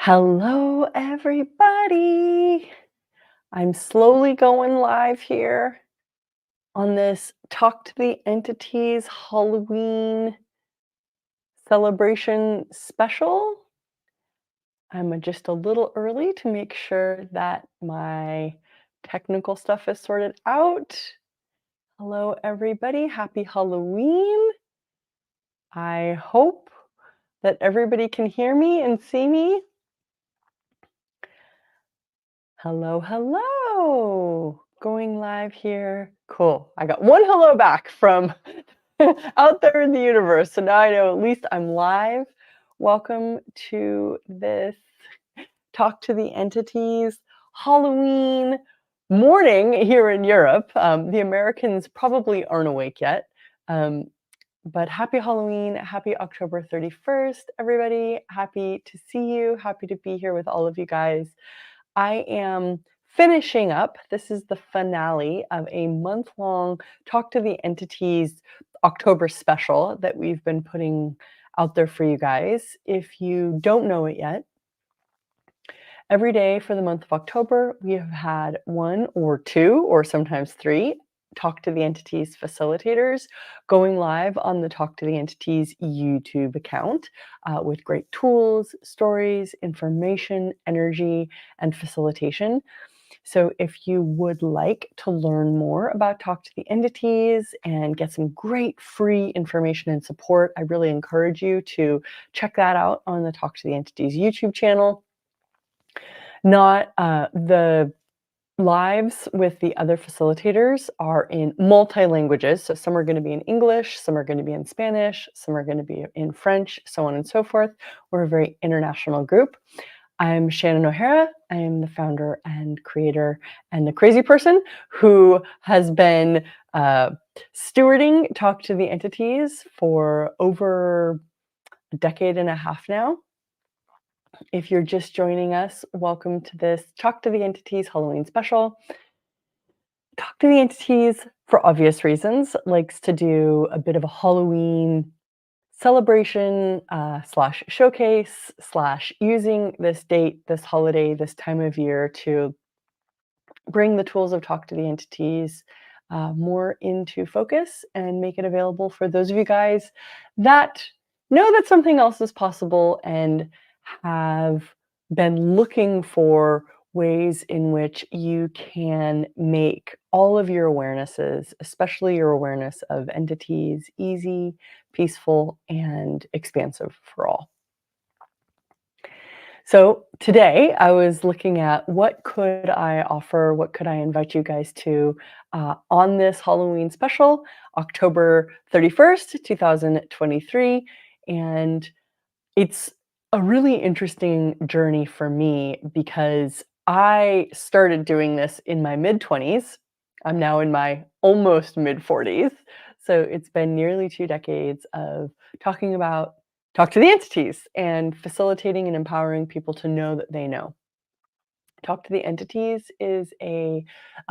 Hello, everybody. I'm slowly going live here on this Talk to the Entities Halloween celebration special. I'm just a little early to make sure that my technical stuff is sorted out. Hello, everybody. Happy Halloween. I hope that everybody can hear me and see me. Hello, hello. Going live here. Cool. I got one hello back from out there in the universe. So now I know at least I'm live. Welcome to this Talk to the Entities Halloween morning here in Europe. The Americans probably aren't awake yet. But happy Halloween, happy October 31st, everybody. Happy to see you. Happy to be here with all of you guys. I am finishing up. This is the finale of a month-long Talk to the Entities October special that we've been putting out there for you guys. If you don't know it yet, every day for the month of October, we have had one or two, or sometimes three, Talk to the Entities facilitators going live on the Talk to the Entities YouTube account with great tools, stories, information, energy, and facilitation. So if you would like to learn more about Talk to the Entities and get some great free information and support, I really encourage you to check that out on the Talk to the Entities YouTube channel. Not the lives with the other facilitators are in multi-languages. So some are going to be in English, some are going to be in Spanish, some are going to be in French, so on and so forth. We're a very international group. I'm Shannon O'Hara. I am the founder and creator and the crazy person who has been stewarding Talk to the Entities for over a decade and a half now. If you're just joining us, welcome to this Talk to the Entities Halloween special. Talk to the Entities, for obvious reasons, likes to do a bit of a Halloween celebration slash showcase slash using this date, this holiday, this time of year to bring the tools of Talk to the Entities more into focus and make it available for those of you guys that know that something else is possible and have been looking for ways in which you can make all of your awarenesses, especially your awareness of entities, easy, peaceful, and expansive for all. So today I was looking at what could I offer, what could I invite you guys to on this Halloween special, October 31st, 2023. And it's a really interesting journey for me because I started doing this in my mid-20s. I'm now in my almost mid-40s. So it's been nearly 2 decades of talking about Talk to the Entities and facilitating and empowering people to know that they know. Talk to the Entities is a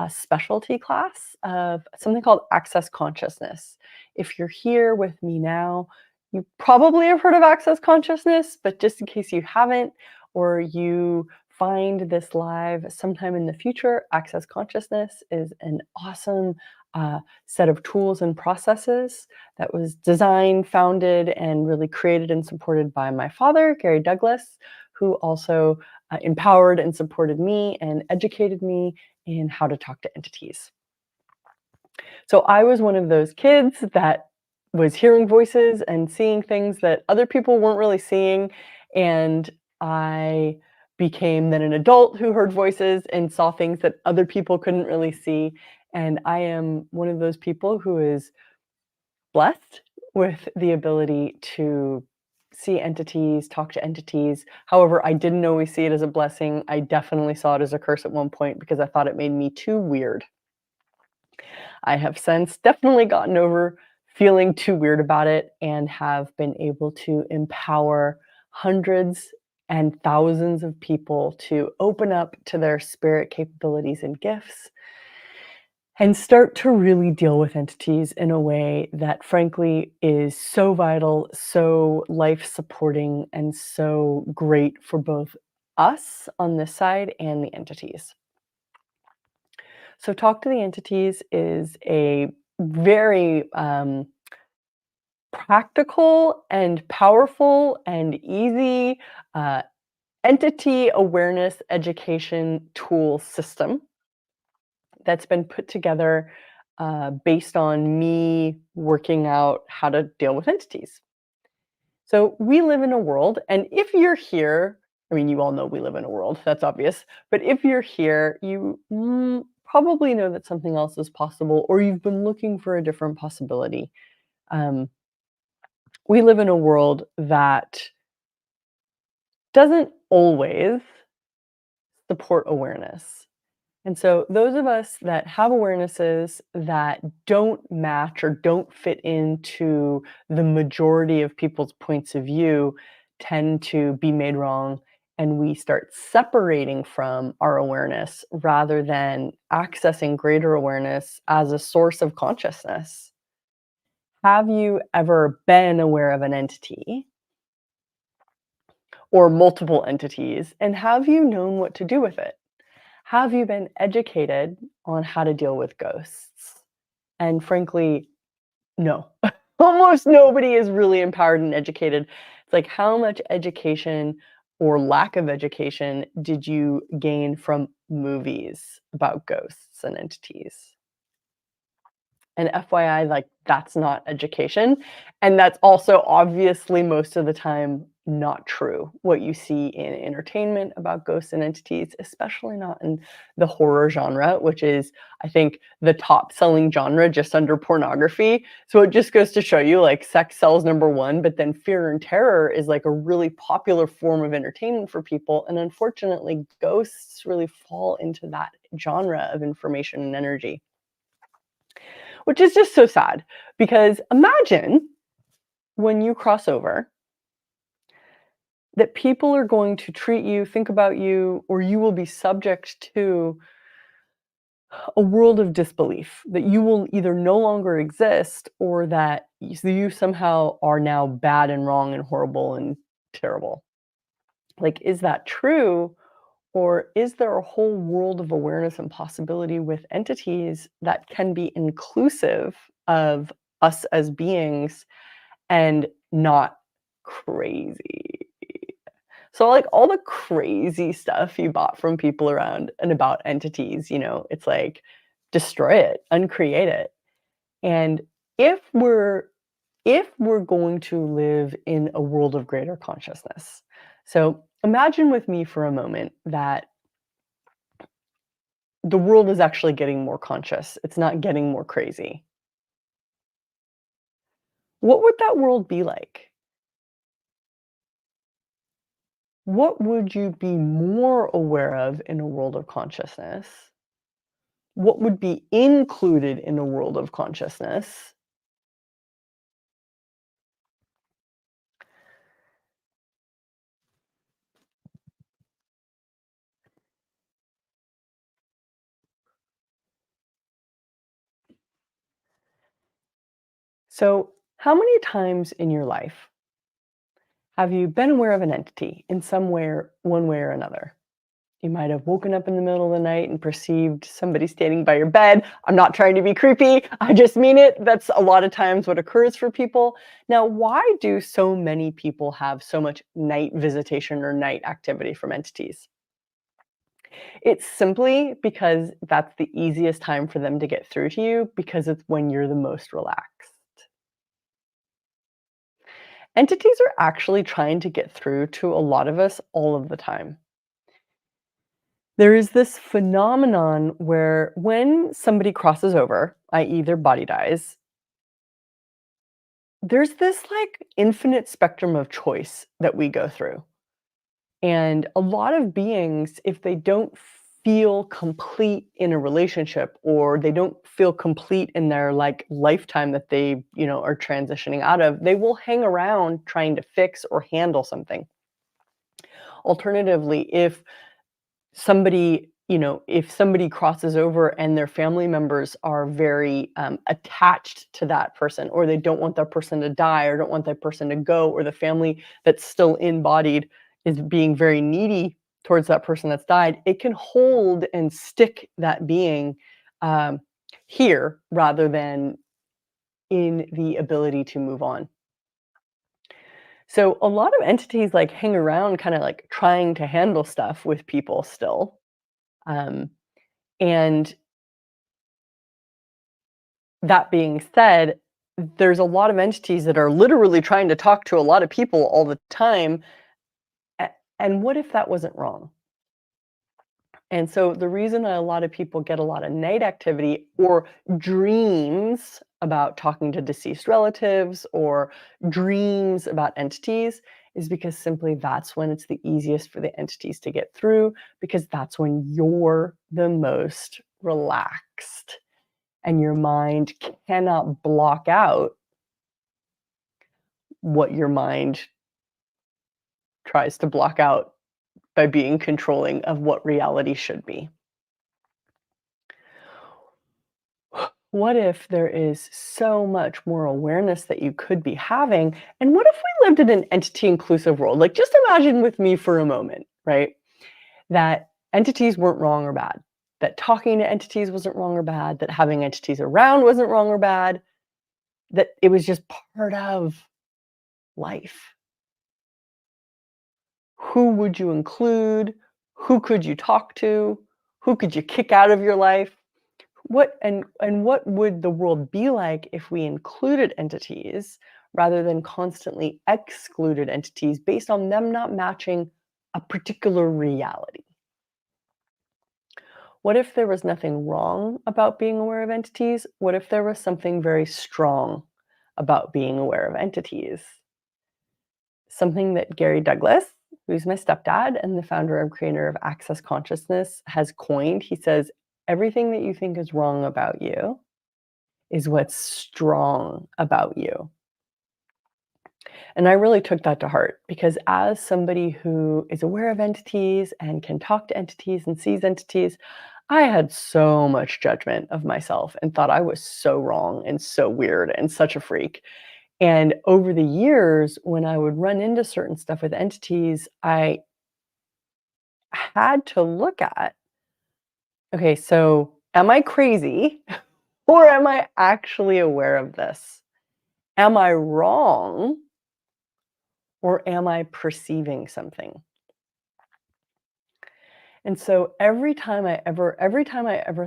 specialty class of something called Access Consciousness. If you're here with me now, you probably have heard of Access Consciousness, but just in case you haven't, or you find this live sometime in the future, Access Consciousness is an awesome set of tools and processes that was designed, founded, and really created and supported by my father, Gary Douglas, who also empowered and supported me and educated me in how to talk to entities. So I was one of those kids that was hearing voices and seeing things that other people weren't really seeing. And I became then an adult who heard voices and saw things that other people couldn't really see. And I am one of those people who is blessed with the ability to see entities, talk to entities. However, I didn't always see it as a blessing. I definitely saw it as a curse at one point because I thought it made me too weird. I have since definitely gotten over feeling too weird about it and have been able to empower hundreds and thousands of people to open up to their spirit capabilities and gifts and start to really deal with entities in a way that frankly is so vital, so life supporting, and so great for both us on this side and the entities. So talk to the entities is a very practical and powerful and easy uh, entity awareness education tool system that's been put together based on me working out how to deal with entities. So we live in a world, and if you're here, I mean, you all know we live in a world, that's obvious. But if you're here, you probably know that something else is possible, or you've been looking for a different possibility. Um, we live in a world that doesn't always support awareness. And so those of us that have awarenesses that don't match or don't fit into the majority of people's points of view tend to be made wrong, and we start separating from our awareness rather than accessing greater awareness as a source of consciousness. Have you ever been aware of an entity or multiple entities, and have you known what to do with it? Have you been educated on how to deal with ghosts? And frankly, no. Almost nobody is really empowered and educated. It's like, how much education or lack of education did you gain from movies about ghosts and entities? And FYI, like, that's not education. And that's also obviously most of the time not true. What you see in entertainment about ghosts and entities, especially not in the horror genre, which is, I think, the top selling genre just under pornography. So it just goes to show you, like, sex sells number one, but then fear and terror is like a really popular form of entertainment for people. And unfortunately, ghosts really fall into that genre of information and energy, which is just so sad. Because imagine when you cross over that people are going to treat you, think about you, or you will be subject to a world of disbelief, that you will either no longer exist or that you somehow are now bad and wrong and horrible and terrible. Like, is that true? Or is there a whole world of awareness and possibility with entities that can be inclusive of us as beings and not crazy? So, like, all the crazy stuff you bought from people around and about entities, it's like, destroy it, uncreate it. And if we're if we're going to live in a world of greater consciousness, so imagine with me for a moment that the world is actually getting more conscious. It's not getting more crazy. What would that world be like? What would you be more aware of in a world of consciousness? What would be included in a world of consciousness? So, how many times in your life have you been aware of an entity in some way or one way or another? You might have woken up in the middle of the night and perceived somebody standing by your bed. I'm not trying to be creepy. I just mean it. That's a lot of times what occurs for people. Now, why do so many people have so much night visitation or night activity from entities? It's simply because that's the easiest time for them to get through to you because it's when you're the most relaxed. Entities are actually trying to get through to a lot of us all of the time. There is this phenomenon where when somebody crosses over, i.e., their body dies, there's this like infinite spectrum of choice that we go through. And a lot of beings, if they don't feel complete in a relationship or they don't feel complete in their like lifetime that they, are transitioning out of, they will hang around trying to fix or handle something. Alternatively, if somebody crosses over and their family members are very attached to that person, or they don't want that person to die or don't want that person to go, or the family that's still embodied is being very needy towards that person that's died, it can hold and stick that being um, here rather than in the ability to move on. So a lot of entities like hang around kind of like trying to handle stuff with people still. Um, and that being said, there's a lot of entities that are literally trying to talk to a lot of people all the time. And what if that wasn't wrong? And so the reason a lot of people get a lot of night activity or dreams about talking to deceased relatives or dreams about entities is because simply that's when it's the easiest for the entities to get through, because that's when you're the most relaxed and your mind cannot block out what your mind tries to block out by being controlling of what reality should be. What if there is so much more awareness that you could be having? And what if we lived in an entity inclusive world? Like, just imagine with me for a moment, right? That entities weren't wrong or bad, that talking to entities wasn't wrong or bad, that having entities around wasn't wrong or bad, that it was just part of life. Who would you include? Who could you talk to? Who could you kick out of your life? What would the world be like if we included entities rather than constantly excluded entities based on them not matching a particular reality? What if there was nothing wrong about being aware of entities? What if there was something very strong about being aware of entities? Something that Gary Douglas, who's my stepdad and the founder and creator of Access Consciousness, has coined. He says, everything that you think is wrong about you is what's strong about you. And I really took that to heart because as somebody who is aware of entities and can talk to entities and sees entities, I had so much judgment of myself and thought I was so wrong and so weird and such a freak. And over the years, when I would run into certain stuff with entities, I had to look at, okay, so am I crazy or am I actually aware of this? Am I wrong or am I perceiving something? And so every time I ever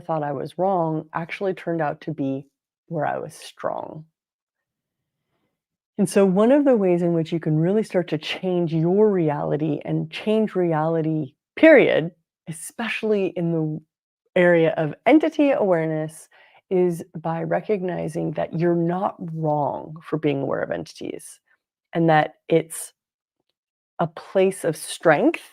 thought I was wrong actually turned out to be where I was strong. And so one of the ways in which you can really start to change your reality and change reality, period, especially in the area of entity awareness, is by recognizing that you're not wrong for being aware of entities and that it's a place of strength,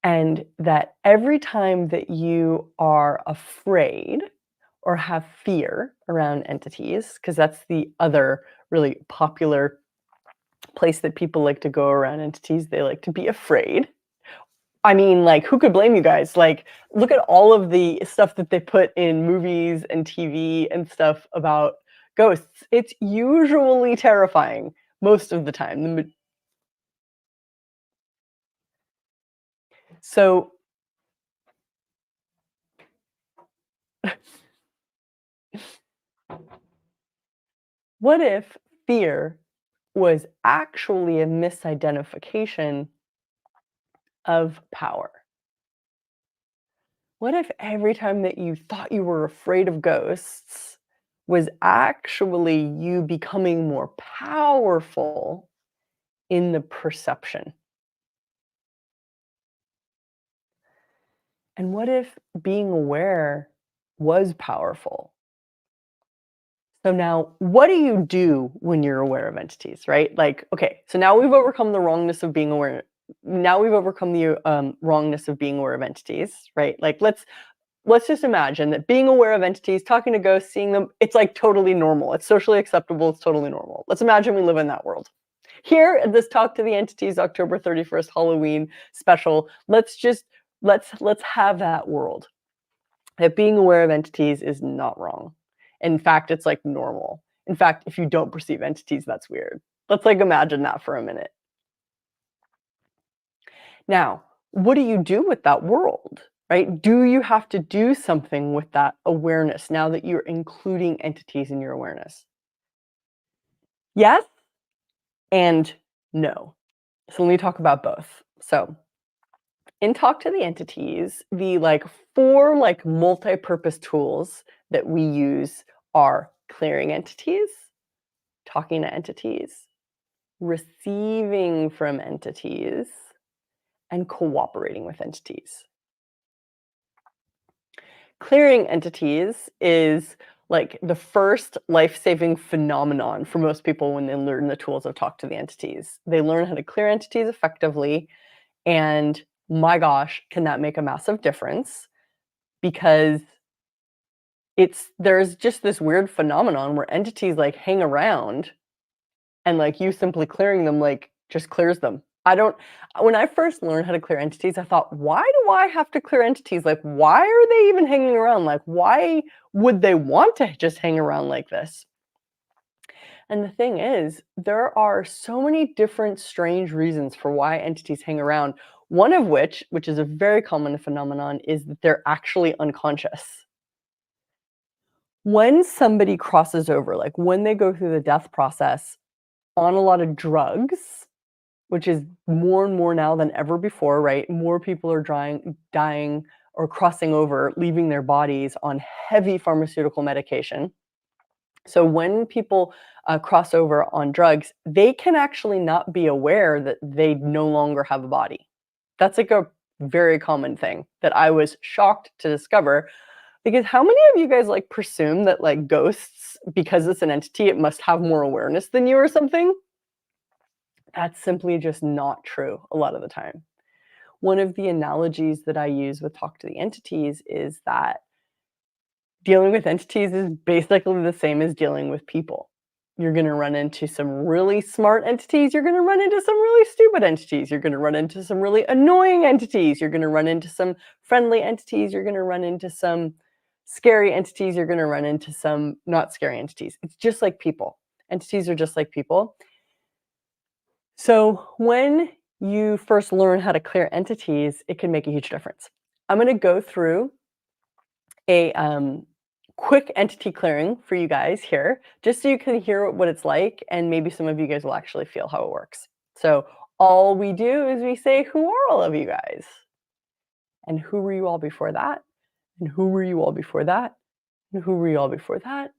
and that every time that you are afraid or have fear around entities, because that's the other really popular place that people like to go around entities, they like to be afraid. I mean, like, who could blame you guys? Like, look at all of the stuff that they put in movies and TV and stuff about ghosts. It's usually terrifying most of the time. So, what if fear was actually a misidentification of power? What if every time that you thought you were afraid of ghosts was actually you becoming more powerful in the perception? And what if being aware was powerful? So now, what do you do when you're aware of entities, right? Like, okay, so now we've overcome the wrongness of being aware. Now we've overcome the wrongness of being aware of entities, right? Like, let's just imagine that being aware of entities, talking to ghosts, seeing them, it's like totally normal. It's socially acceptable. It's totally normal. Let's imagine we live in that world. Here at this Talk to the Entities October 31st Halloween special, let's have that world. That being aware of entities is not wrong. In fact, it's like normal. In fact, if you don't perceive entities, that's weird. Let's like imagine that for a minute. Now, what do you do with that world, right? Do you have to do something with that awareness now that you're including entities in your awareness? Yes and no. So let me talk about both. So in Talk to the Entities, the four multi-purpose tools that we use are clearing entities, talking to entities, receiving from entities, and cooperating with entities. Clearing entities is like the first life-saving phenomenon for most people when they learn the tools of Talk to the Entities. They learn how to clear entities effectively, and my gosh, can that make a massive difference? Because there's just this weird phenomenon where entities hang around, and you simply clearing them just clears them. I don't When I first learned how to clear entities, I thought, why do I have to clear entities? Why are they even hanging around? Why would they want to just hang around like this? And the thing is, there are so many different strange reasons for why entities hang around. One of which is a very common phenomenon, is that they're actually unconscious. When somebody crosses over, when they go through the death process on a lot of drugs, which is more and more now than ever before, right? More people are dying or crossing over, leaving their bodies on heavy pharmaceutical medication. So when people cross over on drugs, they can actually not be aware that they no longer have a body. That's a very common thing that I was shocked to discover. Because how many of you guys presume that ghosts, because it's an entity, it must have more awareness than you or something? That's simply just not true a lot of the time. One of the analogies that I use with Talk to the Entities is that dealing with entities is basically the same as dealing with people. You're going to run into some really smart entities. You're going to run into some really stupid entities. You're going to run into some really annoying entities. You're going to run into some friendly entities. You're going to run into some scary entities. You're going to run into some not scary entities. It's just like people. Entities are just like people. So when you first learn how to clear entities, it can make a huge difference. I'm going to go through a quick entity clearing for you guys here, just so you can hear what it's like, and maybe some of you guys will actually feel how it works. So all we do is we say, who are all of you guys? And who were you all before that? And who were you all before that? And who were you all before that?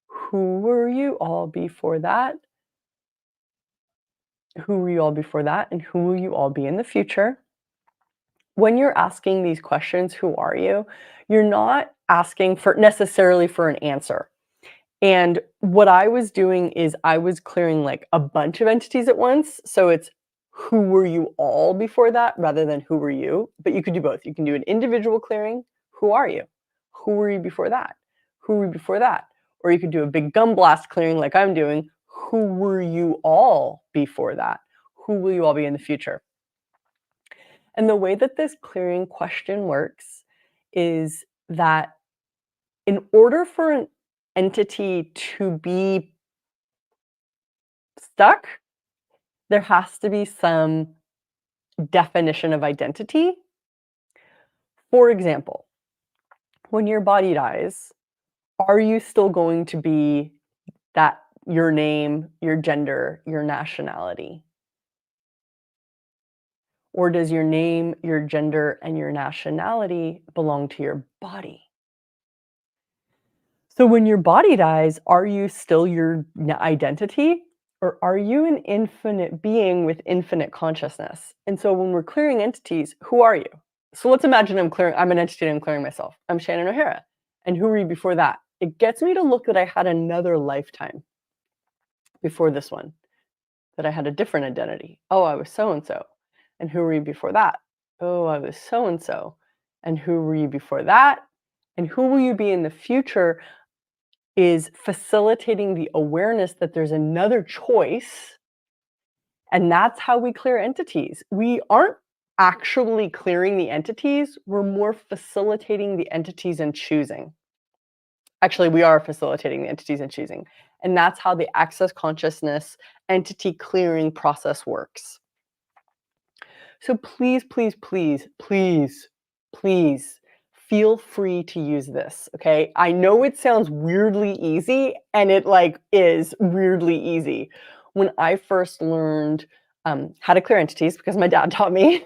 Who were you all before that? Who were you all before that? And who will you all be in the future? When you're asking these questions, who are you? You're not asking necessarily for an answer. And what I was doing is I was clearing a bunch of entities at once. So it's who were you all before that rather than who were you. But you could do both. You can do an individual clearing. Who are you? Who were you before that? Who were you before that? Or you could do a big gum blast clearing like I'm doing. Who were you all before that? Who will you all be in the future? And the way that this clearing question works is that in order for an entity to be stuck, there has to be some definition of identity. For example, when your body dies, are you still going to be your name, your gender, your nationality? Or does your name, your gender, and your nationality belong to your body? So when your body dies, are you still your identity? Or are you an infinite being with infinite consciousness? And so when we're clearing entities, who are you? So let's imagine I'm an entity and I'm clearing myself. I'm Shannon O'Hara. And who were you before that? It gets me to look that I had another lifetime before this one, that I had a different identity. Oh, I was so-and-so. And who were you before that? Oh, I was so-and-so. And who were you before that? And who will you be in the future? Is facilitating the awareness that there's another choice, and that's how we clear entities. We aren't actually clearing the entities, we're more facilitating the entities and choosing. Actually, we are facilitating the entities and choosing, and that's how the access consciousness entity clearing process works. So please, please, please, please, please feel free to use this, okay? I know it sounds weirdly easy, and it, like, is weirdly easy. When I first learned, how to clear entities, because my dad taught me,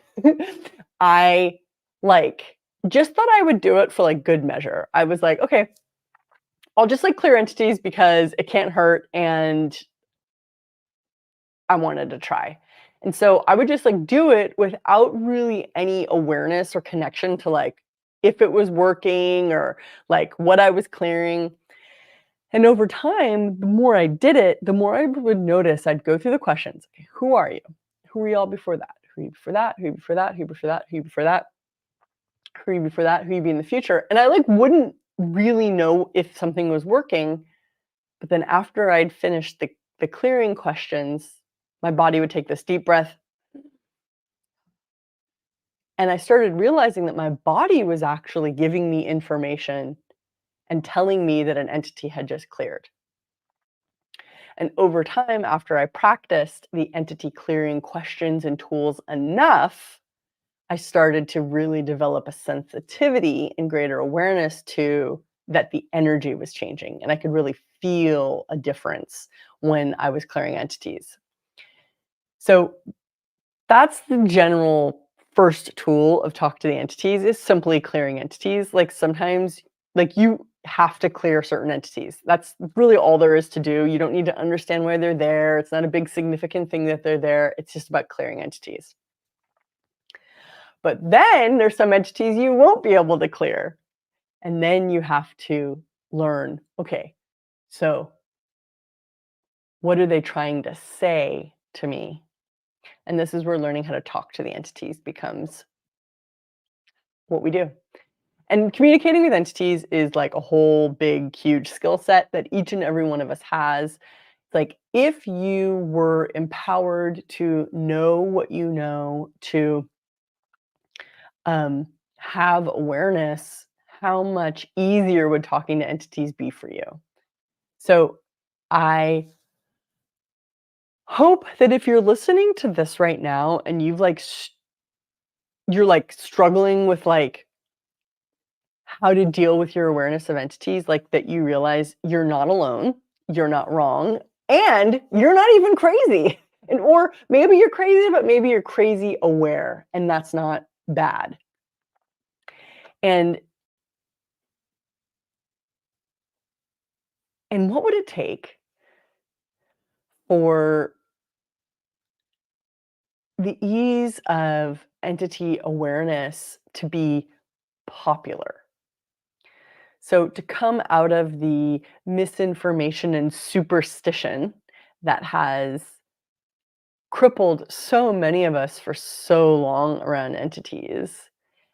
I, like, just thought I would do it for, like, good measure. I was like, "Okay, I'll just, like, clear entities because it can't hurt, and I wanted to try." And so I would just, like, do it without really any awareness or connection to, like, if it was working or, like, what I was clearing. And over time, the more I did it, the more I would notice I'd go through the questions. Okay, who are you? Who were you all before that? Who are you before that? Who are you before that? Who are you before that? Who are you before that? Who are you before that? Who are you be in the future? And I, like, wouldn't really know if something was working. But then after I'd finished the clearing questions, my body would take this deep breath, and I started realizing that my body was actually giving me information and telling me that an entity had just cleared. And over time, after I practiced the entity clearing questions and tools enough, I started to really develop a sensitivity and greater awareness to that the energy was changing, and I could really feel a difference when I was clearing entities. So that's the general first tool of talk to the entities, is simply clearing entities. Like, sometimes, like, you have to clear certain entities. That's really all there is to do. You don't need to understand why they're there. It's not a big significant thing that they're there. It's just about clearing entities. But then there's some entities you won't be able to clear. And then you have to learn, okay, so what are they trying to say to me? And this is where learning how to talk to the entities becomes what we do. And communicating with entities is like a whole big, huge skill set that each and every one of us has. It's like, if you were empowered to know what you know, to have awareness, how much easier would talking to entities be for you? So I hope that if you're listening to this right now and you've like you're like struggling with like how to deal with your awareness of entities, like, that you realize you're not alone, you're not wrong, and you're not even crazy. And or maybe you're crazy, but maybe you're crazy aware, and that's not bad. And what would it take for the ease of entity awareness to be popular? So to come out of the misinformation and superstition that has crippled so many of us for so long around entities,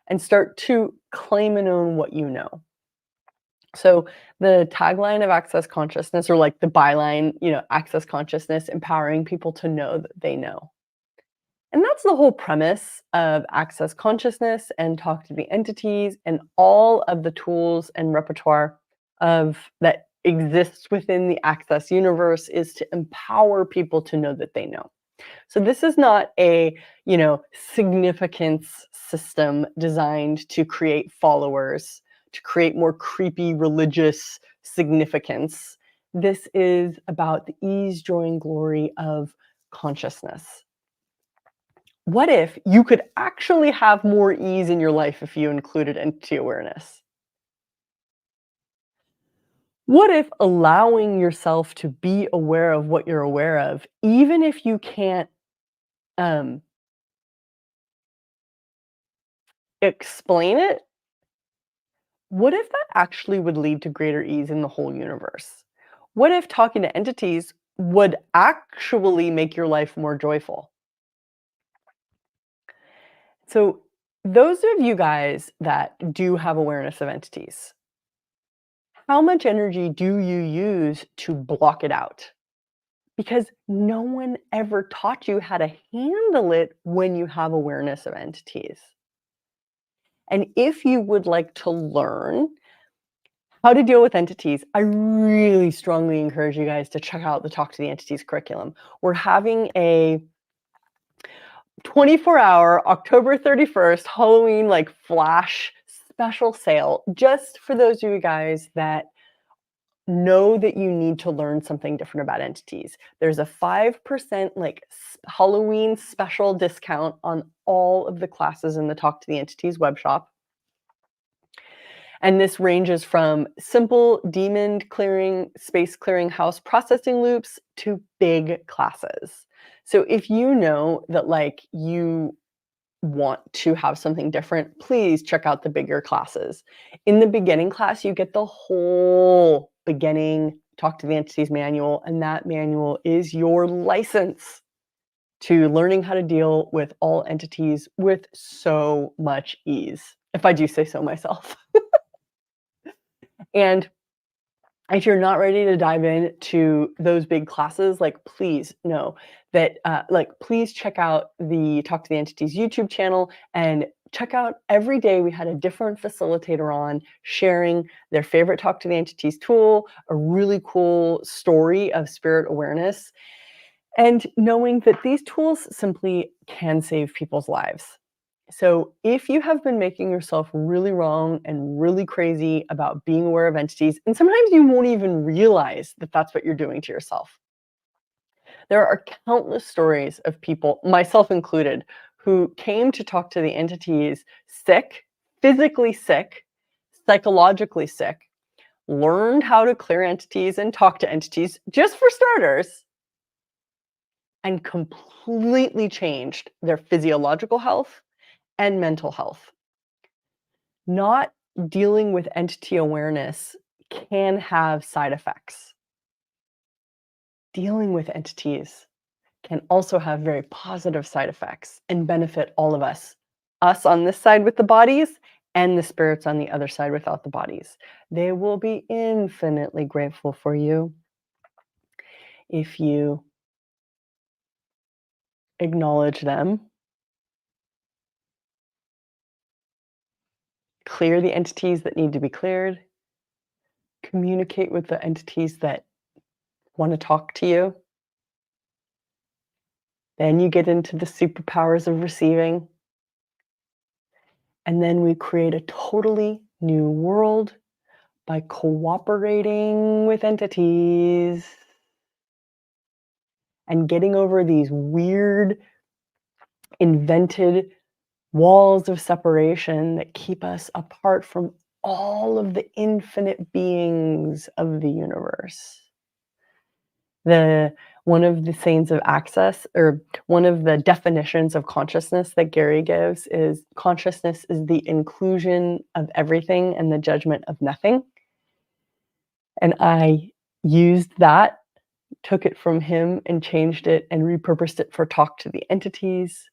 and start to claim and own what you know. So the tagline of Access Consciousness, or like the byline, Access Consciousness, empowering people to know that they know. And that's the whole premise of Access Consciousness and Talk to the Entities and all of the tools and repertoire of that exists within the Access universe, is to empower people to know that they know. So this is not a, significance system designed to create followers, to create more creepy religious significance. This is about the ease, joy, and glory of consciousness. What if you could actually have more ease in your life if you included entity awareness? What if allowing yourself to be aware of what you're aware of, even if you can't um, explain it, what if that actually would lead to greater ease in the whole universe? What if talking to entities would actually make your life more joyful? So, those of you guys that do have awareness of entities, how much energy do you use to block it out? Because no one ever taught you how to handle it when you have awareness of entities. And if you would like to learn how to deal with entities, I really strongly encourage you guys to check out the Talk to the Entities curriculum. We're having a 24-hour October 31st Halloween like flash special sale just for those of you guys that know that you need to learn something different about entities. There's a 5% like Halloween special discount on all of the classes in the Talk to the Entities web shop. And this ranges from simple demon clearing, space clearing house processing loops to big classes. So if you know that like you want to have something different, please check out the bigger classes. In the beginning class, you get the whole beginning Talk to the Entities manual, and that manual is your license to learning how to deal with all entities with so much ease, if I do say so myself. And if you're not ready to dive into those big classes, like please know that, please check out the Talk to the Entities YouTube channel and check out every day we had a different facilitator on sharing their favorite Talk to the Entities tool, a really cool story of spirit awareness, and knowing that these tools simply can save people's lives. So if you have been making yourself really wrong and really crazy about being aware of entities, and sometimes you won't even realize that that's what you're doing to yourself. There are countless stories of people, myself included, who came to talk to the entities sick, physically sick, psychologically sick, learned how to clear entities and talk to entities, just for starters, and completely changed their physiological health and mental health. Not dealing with entity awareness can have side effects. Dealing with entities can also have very positive side effects and benefit all of us. Us on this side with the bodies and the spirits on the other side without the bodies. They will be infinitely grateful for you if you acknowledge them, clear the entities that need to be cleared, communicate with the entities that want to talk to you. Then you get into the superpowers of receiving. And then we create a totally new world by cooperating with entities and getting over these weird, invented walls of separation that keep us apart from all of the infinite beings of the universe. One of the sayings of access, or one of the definitions of consciousness that Gary gives, is consciousness is the inclusion of everything and the judgment of nothing. And I used that, took it from him and changed it and repurposed it for Talk to the Entities.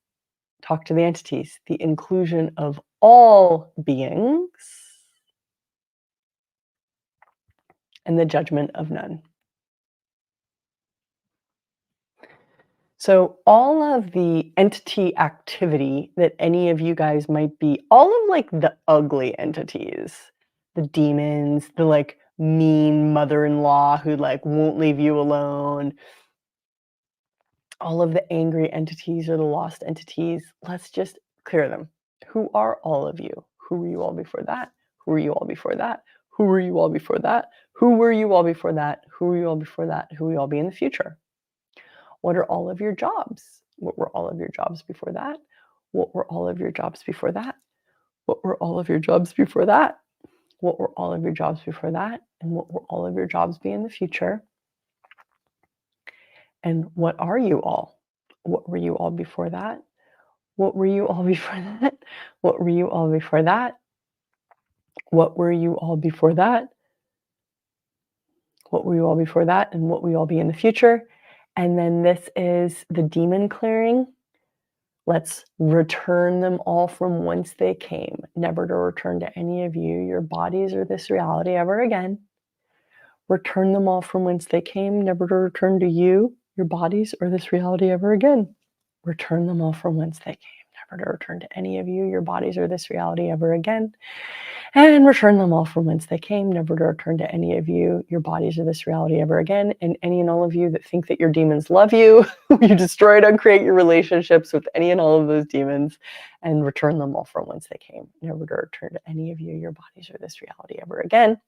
Talk to the Entities, the inclusion of all beings and the judgment of none. So all of the entity activity that any of you guys might be, all of like the ugly entities, the demons, the like mean mother-in-law who like won't leave you alone, all of the angry entities or the lost entities, let's just clear them. Who are all of you? Who were you all before that? Who were you all before that? Who were you all before that? Who were you all before that? Who were you all before that? Who will you all be in the future? What are all of your jobs? What were all of your jobs before that? What were all of your jobs before that? What were all of your jobs before that? What were all of your jobs before that? And what will all of your jobs be in the future? And what are you all? What were you all before that? What were you all before that? What were you all before that? What were you all before that? What were you all before that? And what will you all be in the future? And then this is the demon clearing. Let's return them all from whence they came, never to return to any of you, your bodies, or this reality ever again. Return them all from whence they came, never to return to you, your bodies, or this reality ever again. Return them all from whence they came, never to return to any of you, your bodies, or this reality ever again. and return them all from whence they came, never to return to any of you, your bodies, or this reality ever again. And any and all of you that think that your demons love you, you destroy and uncreate your relationships with any and all of those demons and return them all from whence they came, never to return to any of you, your bodies, or this reality ever again.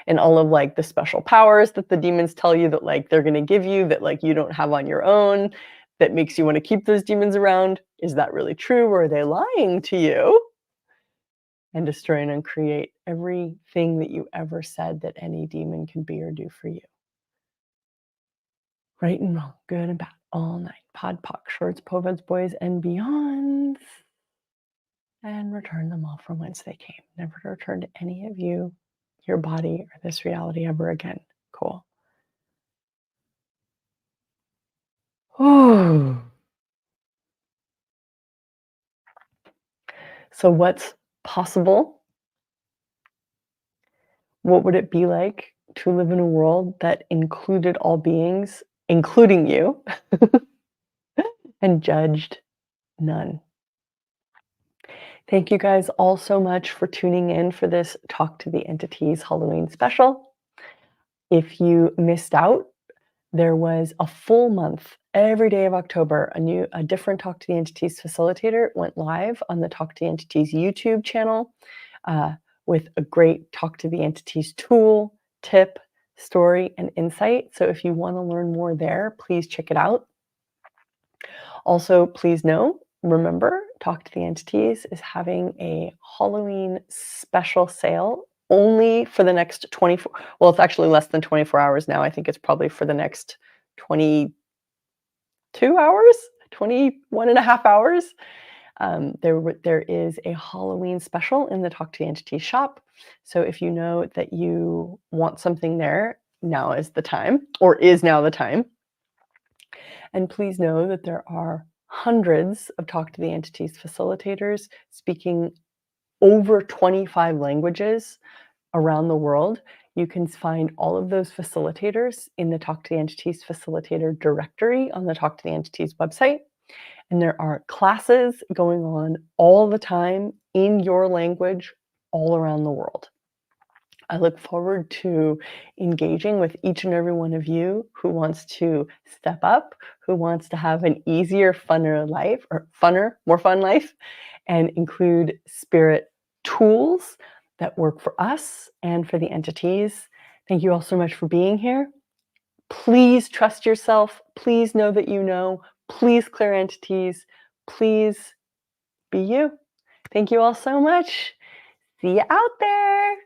And all of like the special powers that the demons tell you that like they're going to give you that like you don't have on your own, that makes you want to keep those demons around. Is that really true, or are they lying to you? And destroy and uncreate everything that you ever said that any demon can be or do for you. Right and wrong, good and bad, all night, pod, poc, shorts, poveds, boys, and beyonds. And return them all from whence they came, never to return to any of you, your body, or this reality ever again. Cool. Oh. So what's possible? What would it be like to live in a world that included all beings, including you, and judged none? Thank you guys all so much for tuning in for this Talk to the Entities Halloween special. If you missed out, there was a full month, every day of October, a different Talk to the Entities facilitator went live on the Talk to the Entities YouTube channel with a great Talk to the Entities tool, tip, story, and insight. So if you want to learn more there, please check it out. Also, please remember, Talk to the Entities is having a Halloween special sale only for the next 24, well, it's actually less than 24 hours now. I think it's probably for the next 22 hours, 21 and a half hours. There is a Halloween special in the Talk to the Entities shop. So if you know that you want something there, now is the time, or is now the time. And please know that there are hundreds of Talk to the Entities facilitators speaking over 25 languages around the world. You can find all of those facilitators in the Talk to the Entities facilitator directory on the Talk to the Entities website. And there are classes going on all the time in your language all around the world. I look forward to engaging with each and every one of you who wants to step up, who wants to have an easier, funner life, or more fun life, and include spirit tools that work for us and for the entities. Thank you all so much for being here. Please trust yourself. Please know that you know. Please clear entities. Please be you. Thank you all so much. See you out there.